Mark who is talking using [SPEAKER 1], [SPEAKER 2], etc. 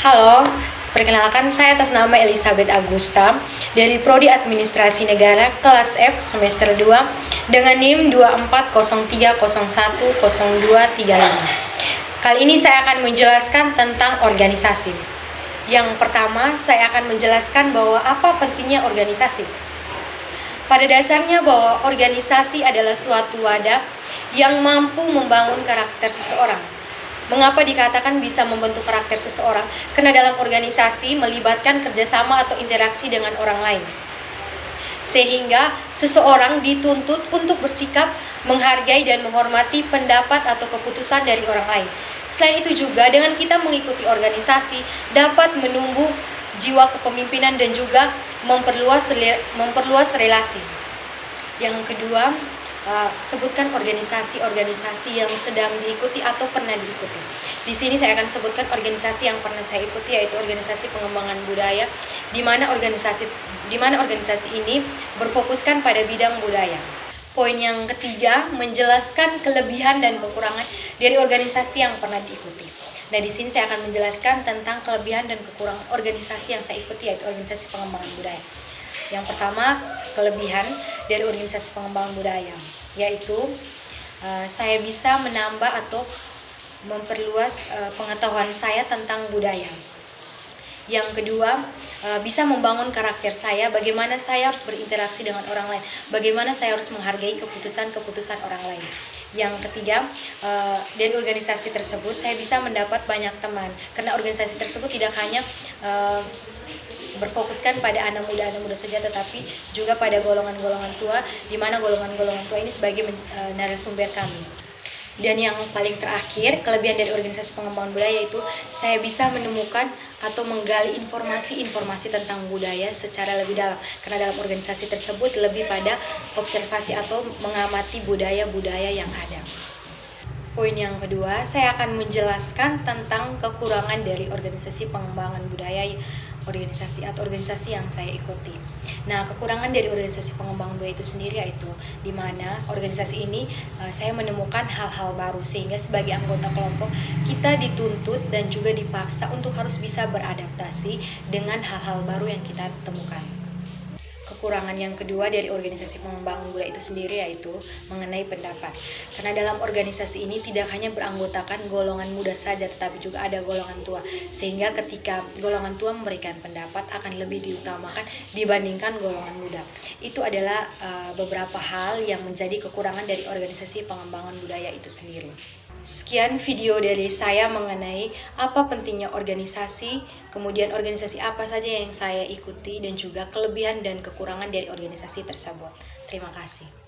[SPEAKER 1] Halo, perkenalkan saya atas nama Elizabeth Agusta dari Prodi Administrasi Negara kelas F semester 2 dengan NIM 2403010235. Kali ini saya akan menjelaskan tentang organisasi. Yang pertama, saya akan menjelaskan bahwa apa pentingnya organisasi. Pada dasarnya bahwa organisasi adalah suatu wadah yang mampu membangun karakter seseorang. Mengapa dikatakan bisa membentuk karakter seseorang? Karena dalam organisasi melibatkan kerjasama atau interaksi dengan orang lain. Sehingga seseorang dituntut untuk bersikap menghargai dan menghormati pendapat atau keputusan dari orang lain. Selain itu juga dengan kita mengikuti organisasi dapat menumbuh jiwa kepemimpinan dan juga memperluas relasi. Yang kedua, sebutkan organisasi-organisasi yang sedang diikuti atau pernah diikuti. Di sini saya akan sebutkan organisasi yang pernah saya ikuti, yaitu organisasi pengembangan budaya, di mana organisasi ini berfokuskan pada bidang budaya. Poin yang ketiga, menjelaskan kelebihan dan kekurangan dari organisasi yang pernah diikuti. Nah, di sini saya akan menjelaskan tentang kelebihan dan kekurangan organisasi yang saya ikuti, yaitu organisasi pengembangan budaya. Yang pertama, kelebihan dari organisasi pengembangan budaya, yaitu saya bisa menambah atau memperluas pengetahuan saya tentang budaya. Yang kedua, bisa membangun karakter saya, bagaimana saya harus berinteraksi dengan orang lain, bagaimana saya harus menghargai keputusan-keputusan orang lain. Yang ketiga, dari organisasi tersebut saya bisa mendapat banyak teman, karena organisasi tersebut tidak hanya berfokuskan pada anak muda saja, tetapi juga pada golongan-golongan tua, di mana golongan-golongan tua ini sebagai narasumber kami. Dan yang paling terakhir, kelebihan dari organisasi pengembangan budaya itu saya bisa menemukan atau menggali informasi-informasi tentang budaya secara lebih dalam, karena dalam organisasi tersebut lebih pada observasi atau mengamati budaya-budaya yang ada. Poin yang kedua, saya akan menjelaskan tentang kekurangan dari organisasi pengembangan budaya, organisasi yang saya ikuti. Nah, kekurangan dari organisasi pengembangan budaya itu sendiri yaitu di mana organisasi ini saya menemukan hal-hal baru, sehingga sebagai anggota kelompok kita dituntut dan juga dipaksa untuk harus bisa beradaptasi dengan hal-hal baru yang kita temukan. Kekurangan yang kedua dari organisasi pengembangan budaya itu sendiri yaitu mengenai pendapat. Karena dalam organisasi ini tidak hanya beranggotakan golongan muda saja, tetapi juga ada golongan tua. Sehingga ketika golongan tua memberikan pendapat akan lebih diutamakan dibandingkan golongan muda. Itu adalah beberapa hal yang menjadi kekurangan dari organisasi pengembangan budaya itu sendiri. Sekian video dari saya mengenai apa pentingnya organisasi, kemudian organisasi apa saja yang saya ikuti, dan juga kelebihan dan kekurangan dari organisasi tersebut. Terima kasih.